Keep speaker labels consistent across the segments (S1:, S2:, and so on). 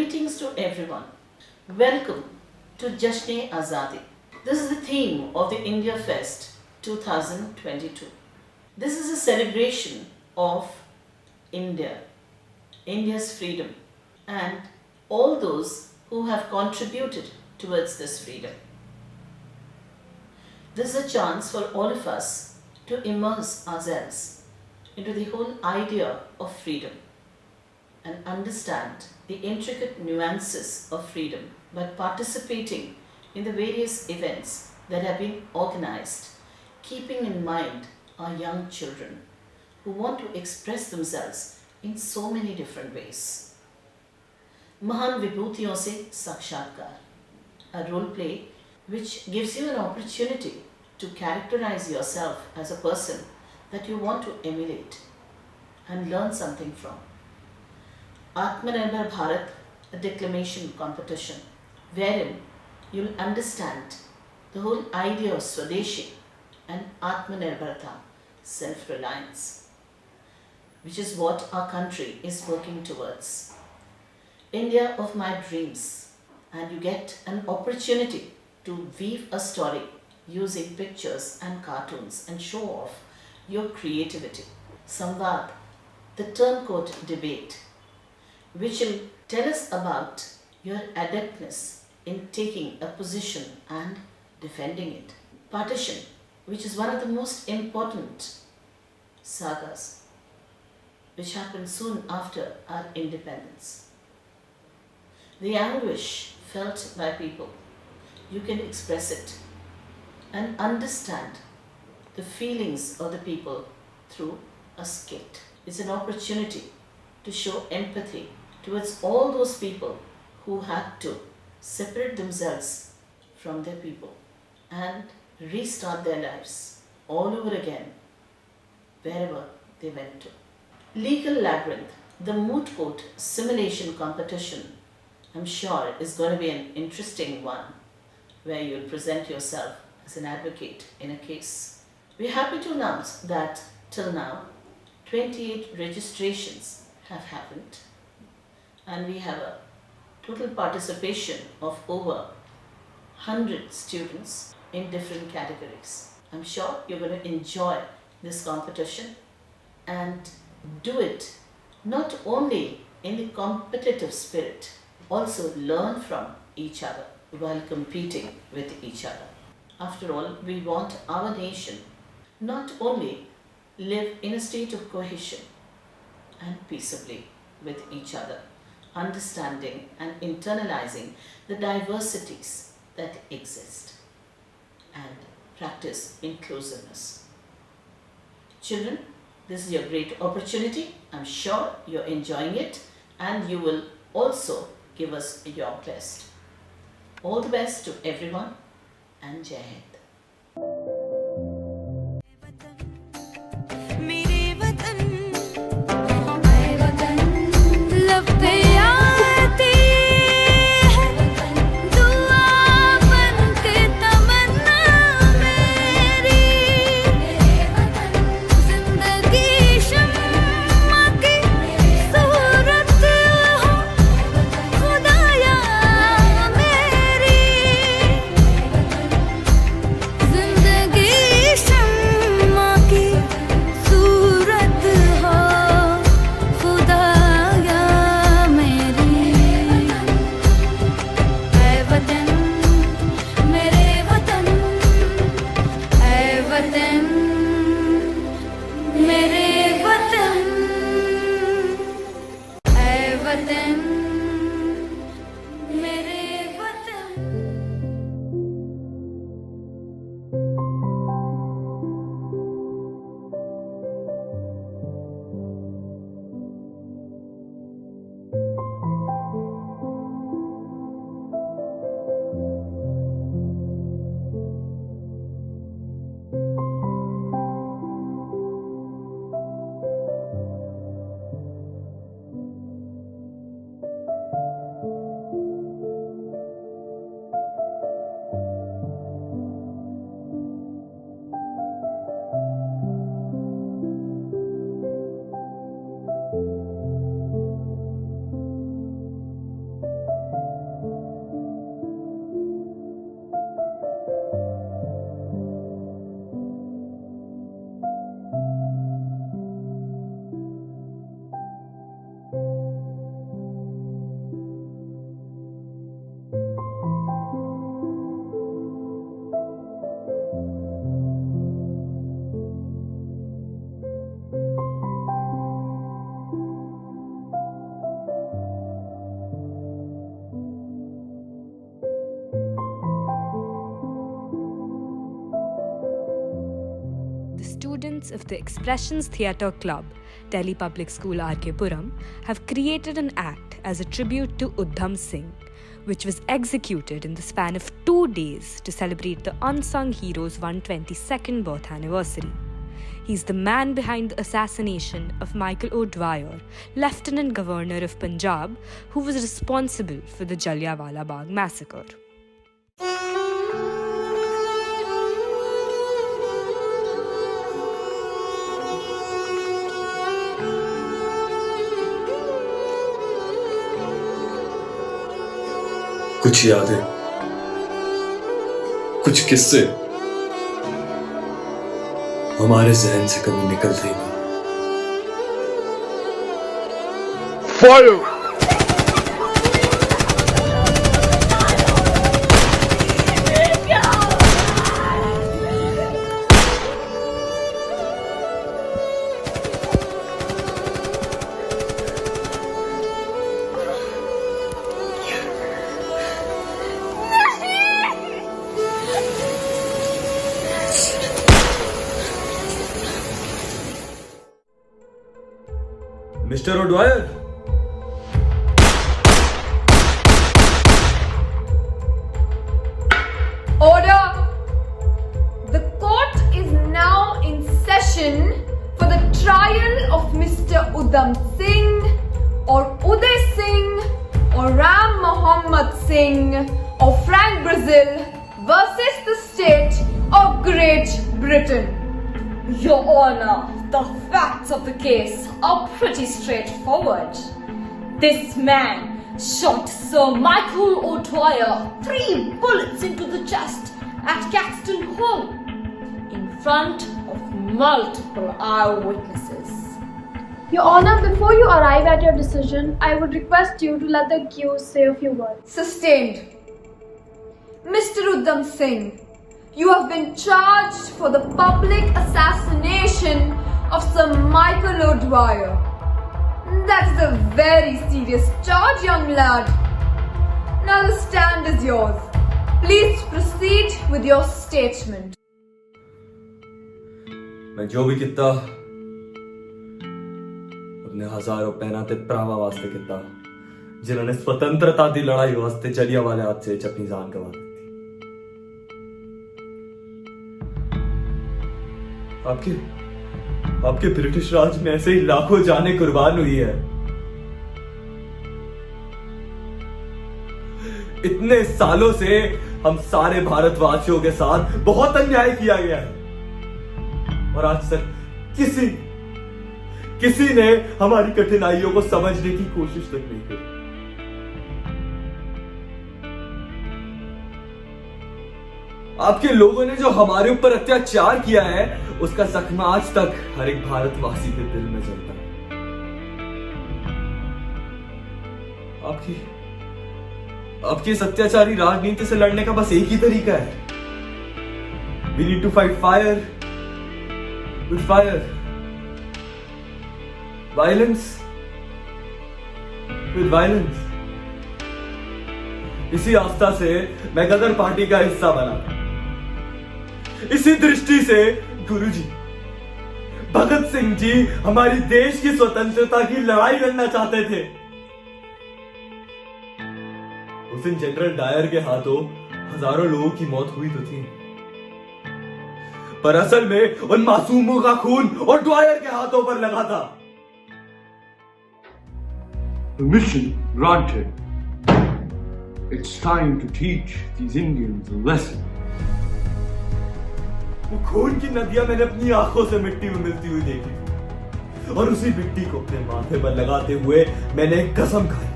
S1: Greetings to everyone. Welcome to Jashn-e-Azadi. This is the theme of the India Fest 2022. This is a celebration of India, India's freedom, and all those who have contributed towards this freedom. This is a chance for all of us to immerse ourselves into the whole idea of freedom and understand the intricate nuances of freedom by participating in the various events that have been organized, keeping in mind our young children who want to express themselves in so many different ways. Mahan Vibhutiyon se Sakshatkar, a role play which gives you an opportunity to characterize yourself as a person that you want to emulate and learn something from. Atmanirbhar Bharat, a declamation competition, wherein you'll understand the whole idea of Swadeshi and Atmanirbharta, self-reliance, which is what our country is working towards. India of my dreams, and you get an opportunity to weave a story using pictures and cartoons and show off your creativity. Samvaad, the Turncoat debate, which will tell us about your adeptness in taking a position and defending it. Partition, which is one of the most important sagas which happened soon after our independence. The anguish felt by people, you can express it and understand the feelings of the people through a skit. It's an opportunity to show empathy towards all those people who had to separate themselves from their people and restart their lives all over again wherever they went to. Legal Labyrinth, the Moot court simulation competition, I'm sure is going to be an interesting one where you'll present yourself as an advocate in a case. We're happy to announce that till now 28 registrations have happened and we have a total participation of over 100 students in different categories. I'm sure you're going to enjoy this competition and do it not only in the competitive spirit, also learn from each other while competing with each other. After all, we want our nation not only live in a state of cohesion and peaceably with each other, understanding and internalizing the diversities that exist and practice inclusiveness. Children, this is your great opportunity. I'm sure you're enjoying it and you will also give us your best. All the best to everyone and Jai Hind.
S2: students of the Expressions Theatre Club, Delhi Public School RK Puram, have created an act as a tribute to Udham Singh, which was executed in the span of 2 days to celebrate the unsung hero's 122nd birth anniversary. He's the man behind the assassination of Michael O'Dwyer, Lieutenant Governor of Punjab, who was responsible for the Jallianwala Bagh massacre.
S3: कुछ यादें, कुछ किस्से हमारे जहन से कभी निकलते ही नहीं।
S4: Fire!
S3: Mister O'Dwyer,
S5: Order! The court is now in session for the trial of Mr. Udham Singh or Uday Singh or Ram Mohammed Singh or Frank Brazil versus the state of Great Britain.
S6: Your Honor, the facts of the case are pretty straightforward. This man shot Sir Michael O'Dwyer 3 bullets into the chest at Caxton Hall in front of multiple eyewitnesses.
S7: Your Honor, before you arrive at your decision, I would request you to let the accused say a few words.
S5: Sustained. Mr. Udham Singh, you have been charged for the public assassination of Sir Michael O'Dwyer. That is a very serious charge, young lad. Now the stand is yours. Please proceed with your statement.
S3: मैं जो भी किता अपने हजारों पैना ते भरावां वास्ते किता जिन्होंने स्वतंत्रता दी लड़ाई वास्ते जलियांवाले हादसे विच अपनी जान गवा दी। आपके ब्रिटिश राज में ऐसे ही लाखों जानें कुर्बान हुई है। इतने सालों से हम सारे भारतवासियों के साथ बहुत अन्याय किया गया है और आज तक किसी ने हमारी कठिनाइयों को समझने की कोशिश तक नहीं की। आपके लोगों ने जो हमारे ऊपर अत्याचार किया है उसका जख्म आज तक हर एक भारतवासी के दिल में जलता है। आपकी इस अत्याचारी राजनीति से लड़ने का बस एक ही तरीका है। We need to fight fire with fire, violence with violence. इसी आस्था से मैं गदर पार्टी का हिस्सा बना। इसी दृष्टि से गुरुजी, भगत सिंह जी हमारी देश की स्वतंत्रता की लड़ाई लड़ना चाहते थे। उस दिन जनरल डायर के हाथों हजारों लोगों की मौत हुई तो थी, पर असल में उन मासूमों का खून और ड्वायर के हाथों पर लगा था।
S4: Permission granted. It's time to teach these Indians a lesson.
S3: वो खून की नदियां मैंने अपनी आंखों से मिट्टी में मिलती हुई देखी थी और उसी मिट्टी को अपने माथे पर लगाते हुए मैंने एक कसम खाई,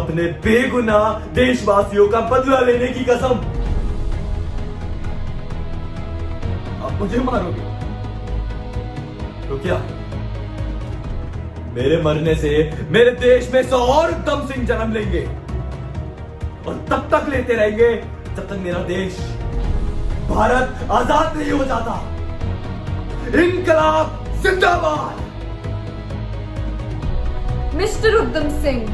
S3: अपने बेगुनाह देशवासियों का बदला लेने की कसम। आप मुझे मारोगे तो क्या? मेरे मरने से मेरे देश में 100 और उधम सिंह जन्म लेंगे और तब तक लेते रहेंगे जब तक मेरा देश भारत आजाद नहीं हो जाता। इनकलाब जिंदाबाद।
S5: Mr. Udham Singh,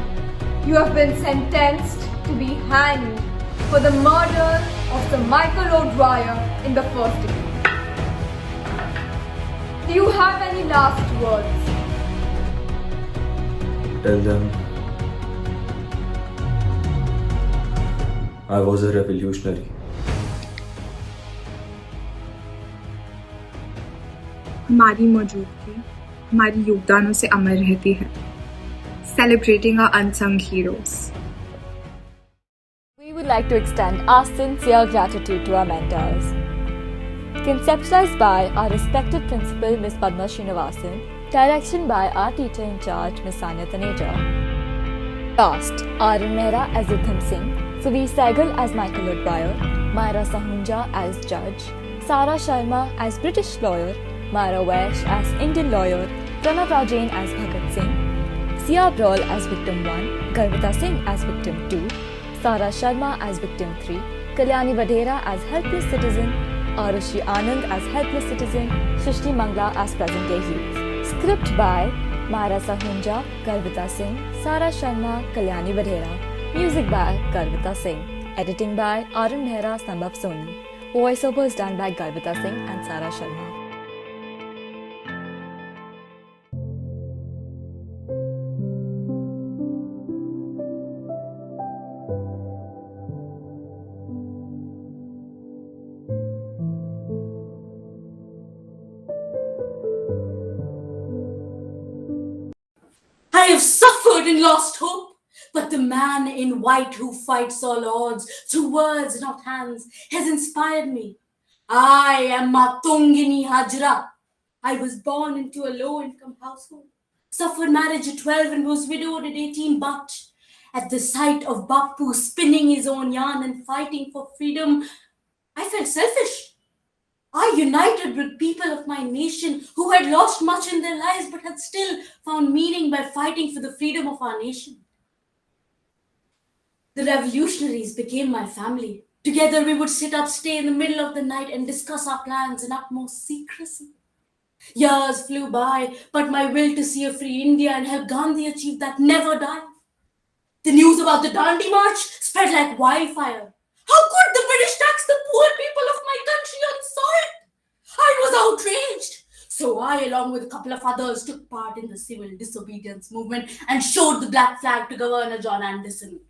S5: you have been sentenced to be hanged for the murder of Sir Michael O'Dwyer in the first degree. Do you have any last words?
S3: Tell them I was a revolutionary.
S8: हमारी मौजूदगी हमारी योगदानों से अमर रहती है. Celebrating our unsung heroes.
S2: We would like to extend our sincere gratitude to our mentors. Conceptualized by our respected principal, Ms. Padma Srinivasan, direction by our teacher in charge, Ms. Sanya Taneja. Cast: Arun Mehra as Udham Singh, Suvir Sehgal as Michael O'Dwyer, Myra Sahunja as judge, Sara Sharma as British lawyer, Myra Wesh as Indian lawyer, Pranav Rajain as Bhagat Singh, Sia Brawl as victim 1, Garvita Singh as victim 2, Sara Sharma as victim 3, Kalyani Vadhera as helpless citizen, Arushi Anand as helpless citizen, Shrishti Mangla as present day youth. Script by Myra Sahunja, Garvita Singh, Sara Sharma, Kalyani Vadhera. Music by Garvita Singh. Editing by Arun Mehra, Sambhav Soni. Voiceovers done by Garvita Singh and Sara Sharma.
S9: I have suffered and lost hope, but the man in white who fights all odds through words, not hands, has inspired me. I am Matungini Hajra. I was born into a low-income household, suffered marriage at 12 and was widowed at 18, but at the sight of Bapu spinning his own yarn and fighting for freedom, I felt selfish. I united with people of my nation who had lost much in their lives but had still found meaning by fighting for the freedom of our nation. The revolutionaries became my family. Together we would sit up, stay in the middle of the night and discuss our plans in utmost secrecy. Years flew by, but my will to see a free India and help Gandhi achieve that never died. The news about the Dandi March spread like wildfire. How could the British tax the poor people of my country unsaw it? I was outraged. So I, along with a couple of others, took part in the civil disobedience movement and showed the black flag to Governor John Anderson.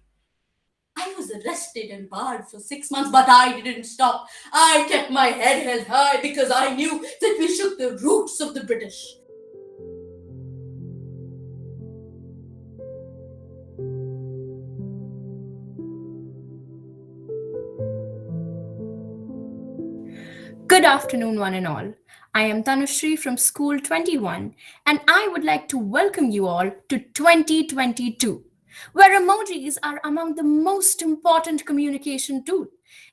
S9: I was arrested and barred for 6 months, but I didn't stop. I kept my head held high because I knew that we shook the roots of the British.
S10: Good afternoon, one and all. I am Tanushree from School 21, and I would like to welcome you all to 2022, where emojis are among the most important communication tool.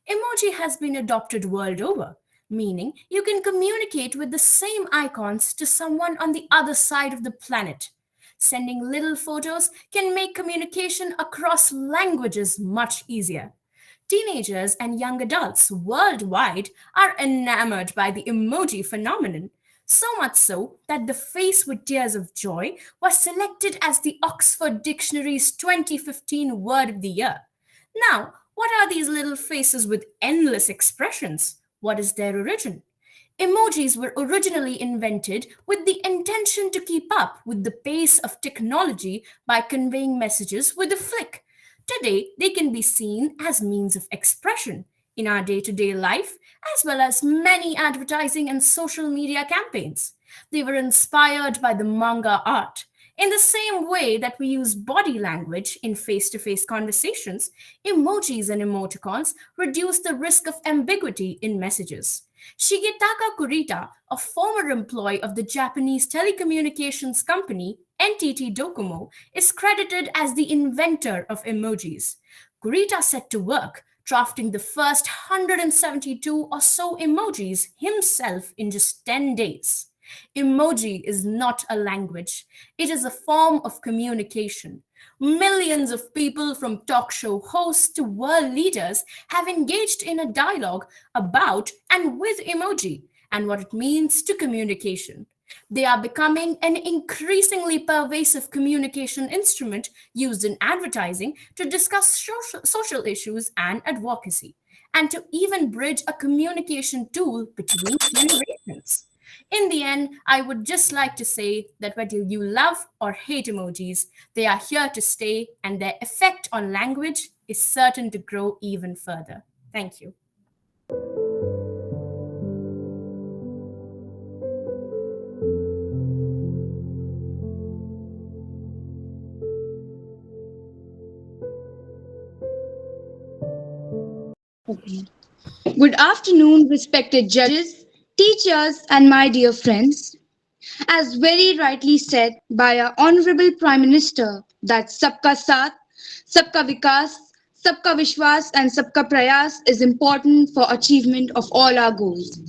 S10: Emoji has been adopted world over, meaning you can communicate with the same icons to someone on the other side of the planet. Sending little photos can make communication across languages much easier. Teenagers and young adults worldwide are enamored by the emoji phenomenon, so much so that the face with tears of joy was selected as the Oxford Dictionary's 2015 Word of the Year. Now, what are these little faces with endless expressions? What is their origin? Emojis were originally invented with the intention to keep up with the pace of technology by conveying messages with a flick. Today, they can be seen as means of expression in our day-to-day life, as well as many advertising and social media campaigns. They were inspired by the manga art. In the same way that we use body language in face-to-face conversations, emojis and emoticons reduce the risk of ambiguity in messages. Shigetaka Kurita, a former employee of the Japanese telecommunications company NTT Docomo, is credited as the inventor of emojis. Kurita set to work, drafting the first 172 or so emojis himself in just 10 days. Emoji is not a language. It is a form of communication. Millions of people, from talk show hosts to world leaders, have engaged in a dialogue about and with emoji and what it means to communication. They are becoming an increasingly pervasive communication instrument used in advertising to discuss social issues and advocacy, and to even bridge a communication tool between generations. In the end, I would just like to say that whether you love or hate emojis, they are here to stay, and their effect on language is certain to grow even further. Thank you.
S11: Good afternoon, respected judges, teachers, and my dear friends. As very rightly said by our Honorable Prime Minister, that Sabka Saath, Sabka Vikas, Sabka Vishwas, and Sabka Prayas is important for achievement of all our goals.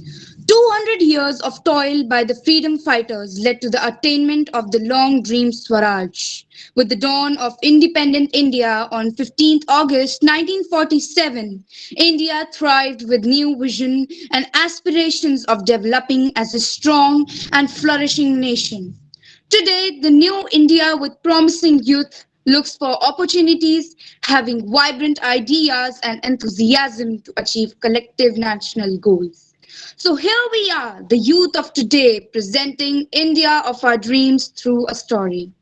S11: 200 years of toil by the freedom fighters led to the attainment of the long-dreamed Swaraj. With the dawn of independent India on 15th August 1947, India thrived with new vision and aspirations of developing as a strong and flourishing nation. Today, the new India with promising youth looks for opportunities, having vibrant ideas and enthusiasm to achieve collective national goals. So here we are, the youth of today, presenting India of our dreams through a story.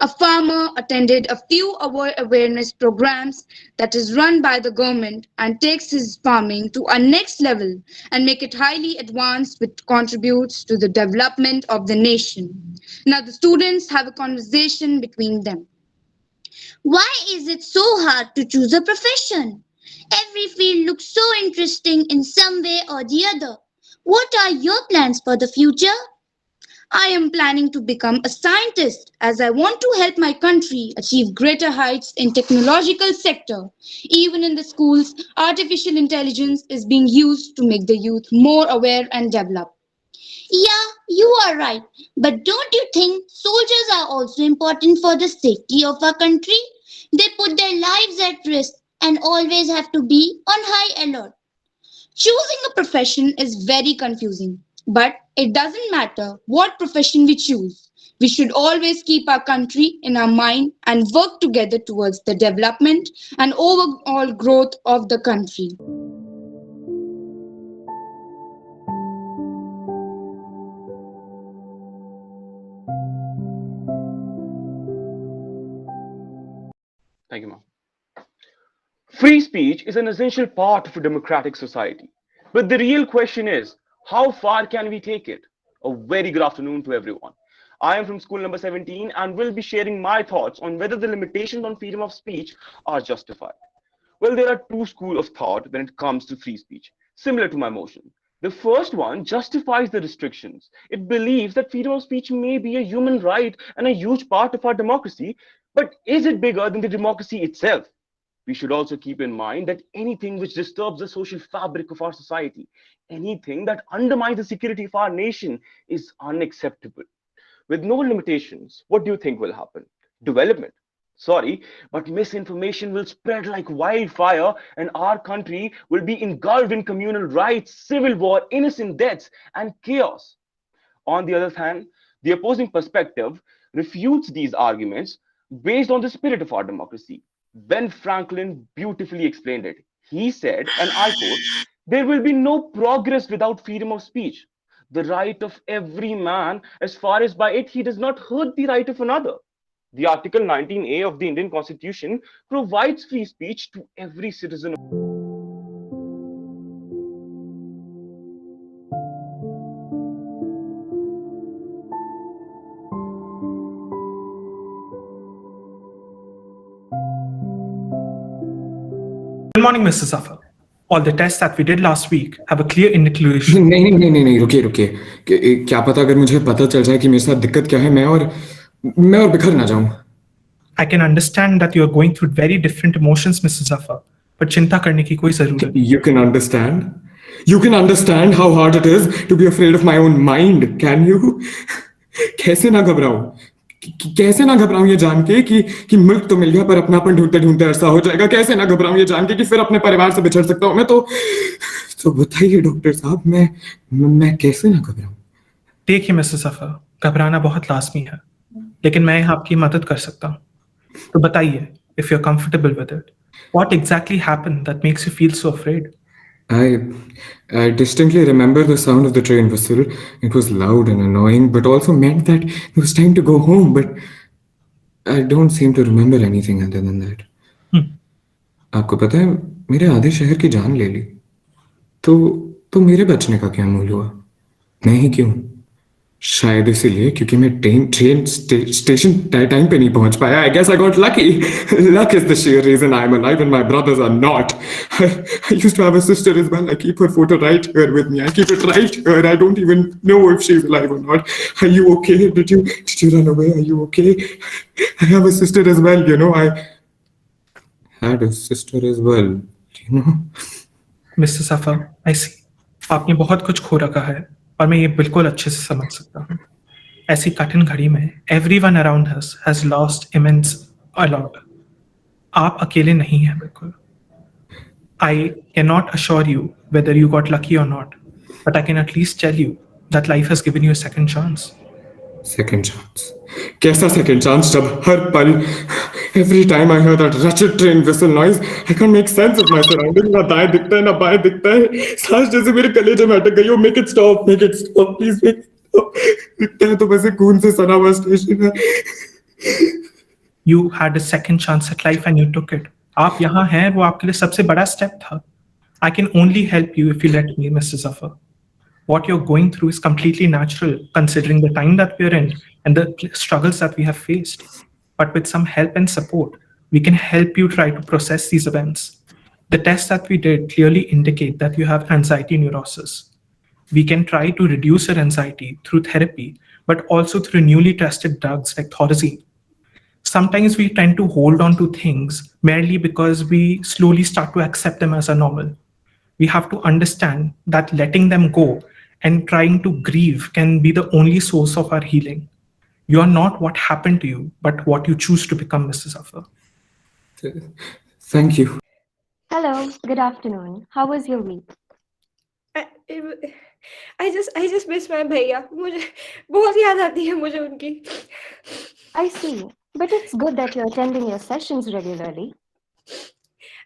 S11: A farmer attended a few awareness programs that is run by the government and takes his farming to a next level and make it highly advanced, which contributes to the development of the nation. Now the students have a conversation between them.
S12: Why is it so hard to choose a profession? Every field looks so interesting in some way or the other. What are your plans for the future?
S11: I am planning to become a scientist as I want to help my country achieve greater heights in technological sector. Even in the schools, artificial intelligence is being used to make the youth more aware and develop.
S12: Yeah, you are right. But don't you think soldiers are also important for the safety of our country? They put their lives at risk and always have to be on high alert.
S11: Choosing a profession is very confusing, but it doesn't matter what profession we choose. We should always keep our country in our mind and work together towards the development and overall growth of the country.
S13: Thank you, ma'am. Free speech is an essential part of a democratic society. But the real question is, how far can we take it? A very good afternoon to everyone. I am from school number 17 and will be sharing my thoughts on whether the limitations on freedom of speech are justified. Well, there are two schools of thought when it comes to free speech, similar to my motion. The first one justifies the restrictions. It believes that freedom of speech may be a human right and a huge part of our democracy, but is it bigger than the democracy itself? We should also keep in mind that anything which disturbs the social fabric of our society, anything that undermines the security of our nation is unacceptable. With no limitations, what do you think will happen? Development. Sorry, but misinformation will spread like wildfire and our country will be engulfed in communal riots, civil war, innocent deaths, and chaos. On the other hand, the opposing perspective refutes these arguments based on the spirit of our democracy. Ben Franklin beautifully explained it. He said, and I quote, "There will be no progress without freedom of speech. The right of every man, as far as by it he does not hurt the right of another." The Article 19A of the Indian Constitution provides free speech to every citizen.
S14: Good morning, Mr. Zafar. All the tests that we did last week have a clear inclusion.
S15: नहीं रुकिए क्या पता अगर मुझे पता चल जाए कि मेरे साथ दिक्कत क्या है मैं और बिखर ना जाऊं.
S14: I can understand that you are going through very different emotions, Mr. Zafar, but चिंता करने की कोई जरूरत नहीं.
S15: You can understand how hard it is to be afraid of my own mind, can you? कैसे ना घबराऊं ये जान के कि मुल्क तो मिल गया पर अपनापन ढूंढते ढूंढते अरसा हो जाएगा. कैसे ना घबराऊं ये जान के कि फिर अपने परिवार से बिछड़ सकता हूं मैं. तो बताइए डॉक्टर साहब, मैं कैसे ना घबराऊं.
S14: देखिए मिस्टर जफर, घबराना बहुत लाजमी है, लेकिन मैं यहाँ आपकी मदद कर सकता हूँ. तो बताइए, if you're comfortable with it, what exactly happened that makes you feel so afraid?
S15: I distinctly remember the sound of the train whistle. It was loud and annoying, but also meant that it was time to go home. But I don't seem to remember anything other than that. आपको पता है मेरे आधे शहर की जान ले ली तो मेरे बचने का क्या मूल हुआ मैं ही क्यों शायद इसीलिए क्योंकि मैं ट्रेन स्टेशन टाइम पे नहीं पहुंच पाया I guess I got lucky luck is the sheer reason I'm alive and my brothers are not I used to have a sister as well I keep her photo right here with me I keep it right here I don't even know if she's alive or not are you okay did you run away are you okay I have a sister as well you know I had a sister as well you know
S14: mister Safar I see आपने बहुत कुछ खो रखा है और मैं ये बिल्कुल अच्छे से समझ सकता हूँ ऐसी कठिन घड़ी में everyone around us has lost immense a lot आप अकेले नहीं हैं बिल्कुल I can not assure you whether you got lucky और not but I can at least tell you that life has given you a second chance
S15: Second chance. कैसा second chance जब हर पल every time I hear that wretched train whistle noise I can't make sense of my surroundings ना दाएं दिखता है ना बाएं दिखता है सांस जैसे मेरे कलेजे में अटक गई हो make it stop please make it stop दिखता है तो बस एक खून से सना हुआ स्टेशन है
S14: You had a second chance at life and you took it. आप यहाँ हैं वो आपके लिए सबसे बड़ा स्टेप था. I can only help you if you let me, Mr. Zafar. What you're going through is completely natural considering the time that we're in and the struggles that we have faced. But with some help and support, we can help you try to process these events. The tests that we did clearly indicate that you have anxiety neurosis. We can try to reduce your anxiety through therapy, but also through newly tested drugs like Thorazine. Sometimes we tend to hold on to things merely because we slowly start to accept them as a normal. We have to understand that letting them go and trying to grieve can be the only source of our healing. You are not what happened to you, but what you choose to become, Mr. Zafar.
S15: Thank you.
S16: Hello, good afternoon. How was your week?
S17: I just miss my भैया. मुझे बहुत याद आती है मुझे उनकी.
S16: I see. But it's good that you're attending your sessions regularly.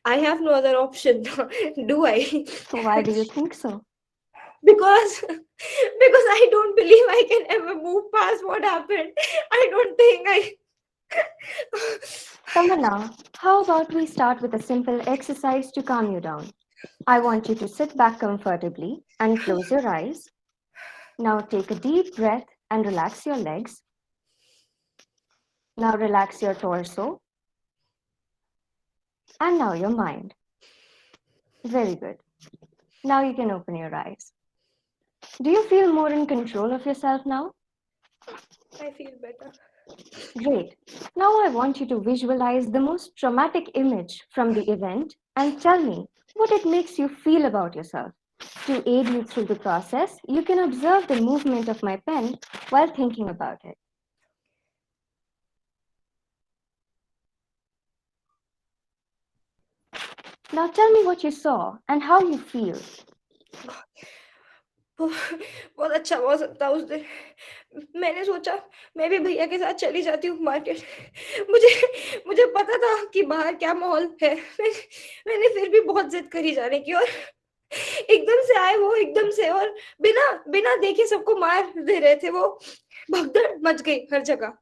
S17: I have no other option, do I?
S16: Why do you think so?
S17: Because I don't believe I can ever move past what happened. I don't think I...
S16: Tamanna, how about we start with a simple exercise to calm you down? I want you to sit back comfortably and close your eyes. Now take a deep breath and relax your legs. Now relax your torso. And now your mind. Very good. Now you can open your eyes. Do you feel more in control of yourself now?
S17: I feel better.
S16: Great. Now I want you to visualize the most traumatic image from the event and tell me what it makes you feel about yourself. To aid you through the process, you can observe the movement of my pen while thinking about it. Now tell me what you saw and how you feel.
S17: बहुत अच्छा मौसम था उस दिन. मैंने सोचा मैं भी भैया के साथ चली जाती हूँ मार्केट. मुझे पता था कि बाहर क्या माहौल है. मैंने फिर भी बहुत जिद करी जाने की और एकदम से आए वो एकदम से और बिना देखे सबको मार दे रहे थे. वो भगदड़ मच गई हर जगह.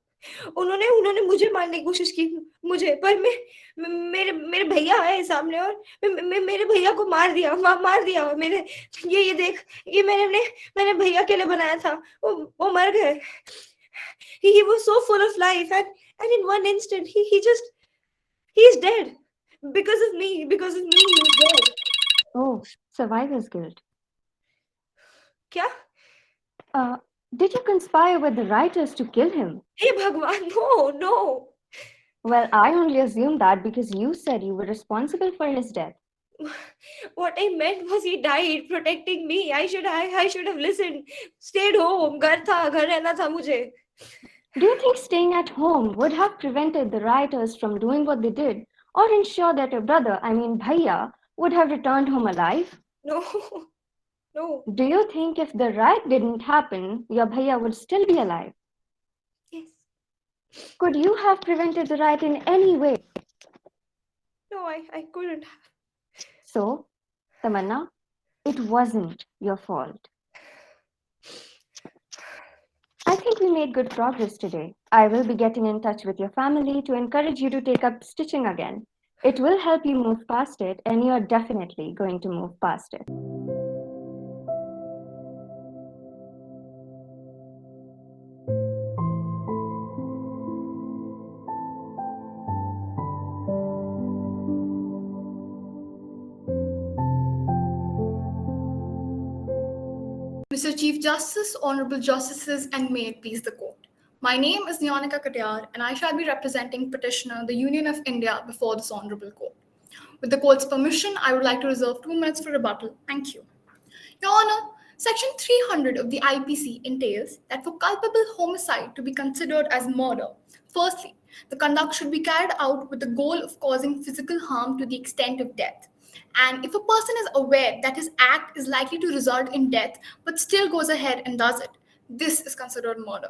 S17: उन्होंने मुझे मारने की कोशिश की मुझे पर मेरे भैया आए सामने और मेरे भैया को मार दिया. मेरे ये देख ये मैंने भैया के लिए बनाया था. वो मर गए. He was so full of life and in one instant he's dead because of me he's dead.
S16: Oh, survivor's guilt.
S17: क्या?
S16: Did you conspire with the writers to kill him?
S17: Hey Bhagwan, no.
S16: Well, I only assumed that because you said you were responsible for his death.
S17: What I meant was he died protecting me. I should have listened. Stayed home. घर रहना था मुझे.
S16: Do you think staying at home would have prevented the rioters from doing what they did or ensure that your brother, I mean Bhaiya, would have returned home alive?
S17: No.
S16: Do you think if the riot didn't happen, your Bhaiya would still be alive?
S17: Yes.
S16: Could you have prevented the riot in any way?
S17: No, I couldn't have.
S16: So, Tamanna, It wasn't your fault. I think we made good progress today. I will be getting in touch with your family to encourage you to take up stitching again. It will help you move past it, and you're definitely going to move past it.
S18: Mr. Chief Justice, Honorable Justices, and may it please the Court. My name is Nyanika Katyar, and I shall be representing petitioner, the Union of India, before this Honorable Court. With the Court's permission, I would like to reserve 2 minutes for rebuttal. Thank you. Your Honor, Section 300 of the IPC entails that for culpable homicide to be considered as murder, firstly, the conduct should be carried out with the goal of causing physical harm to the extent of death. And if a person is aware that his act is likely to result in death but still goes ahead and does it, this is considered murder.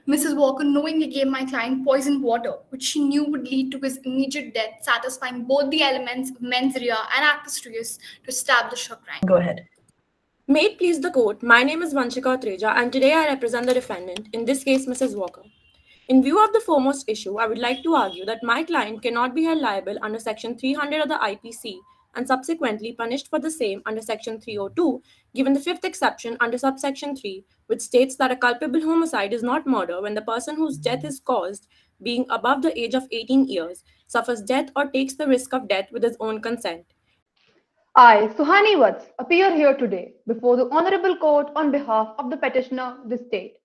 S18: Mrs. Walker knowingly gave my client poisoned water, which she knew would lead to his immediate death, satisfying both the elements of mens rea and actus reus to establish her crime.
S19: Go ahead. May it please the Court, my name is Vanshika Treja, and today I represent the defendant, in this case Mrs. Walker. In view of the foremost issue, I would like to argue that my client cannot be held liable under Section 300 of the IPC and subsequently punished for the same under Section 302, given the fifth exception under subsection 3, which states that a culpable homicide is not murder when the person whose death is caused, being above the age of 18 years, suffers death or takes the risk of death with his own consent.
S20: I, Suhani Vats, appear here today before the Honorable Court on behalf of the petitioner, the state.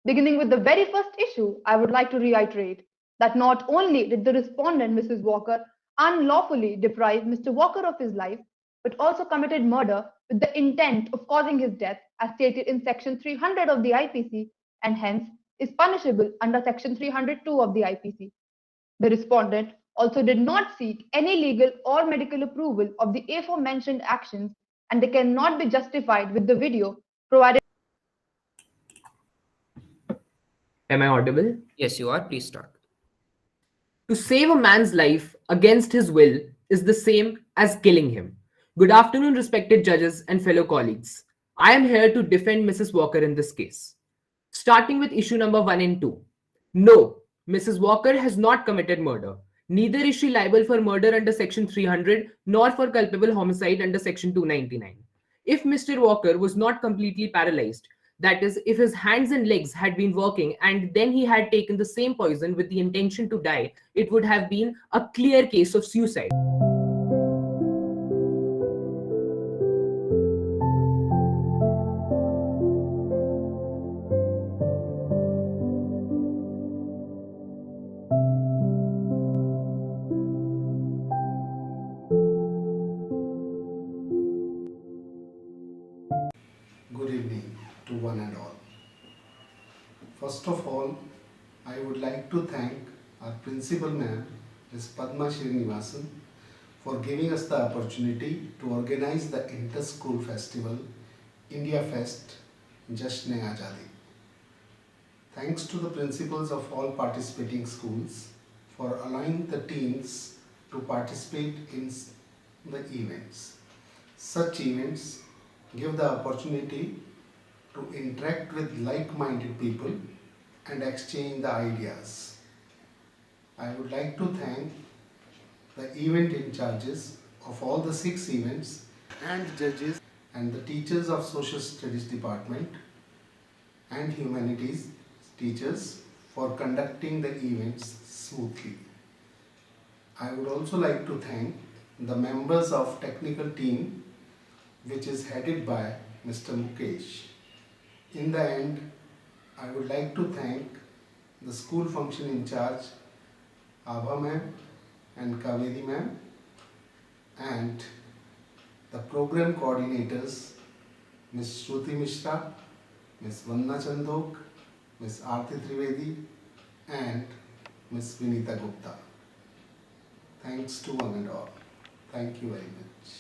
S20: Beginning with the very first issue, I would like to reiterate that not only did the respondent, Mrs. Walker, unlawfully deprive Mr. Walker of his life, but also committed murder with the intent of causing his death as stated in Section 300 of the IPC and hence is punishable under Section 302 of the IPC. The respondent also did not seek any legal or medical approval of the aforementioned actions and they cannot be justified with the video provided.
S21: Am I audible?
S22: Yes, you are. Please start.
S21: To save a man's life against his will is the same as killing him. Good afternoon, respected judges and fellow colleagues. I am here to defend Mrs. Walker in this case. Starting with issue number 1 and 2. No, Mrs. Walker has not committed murder. Neither is she liable for murder under Section 300 nor for culpable homicide under Section 299. If Mr. Walker was not completely paralyzed, that is, if his hands and legs had been working and then he had taken the same poison with the intention to die, it would have been a clear case of suicide.
S23: Good evening to one and all. First of all, I would like to thank our principal ma'am, Ms. Padma Srinivasan, for giving us the opportunity to organize the inter-school festival, India Fest, Jashn-e-Azadi. Thanks to the principals of all participating schools for allowing the teens to participate in the events. Such events give the opportunity to interact with like-minded people and exchange the ideas. I would like to thank the event in charges of all the 6 events and judges and the teachers of Social Studies Department and Humanities teachers for conducting the events smoothly. I would also like to thank the members of technical team which is headed by Mr. Mukesh. In the end, I would like to thank the school function in charge, Abha ma'am and Kaveri ma'am, and the program coordinators, Ms. Shruti Mishra, Ms. Vanna Chandok, Ms. Aarti Trivedi, and Ms. Vinita Gupta. Thanks to one and all. Thank you very much.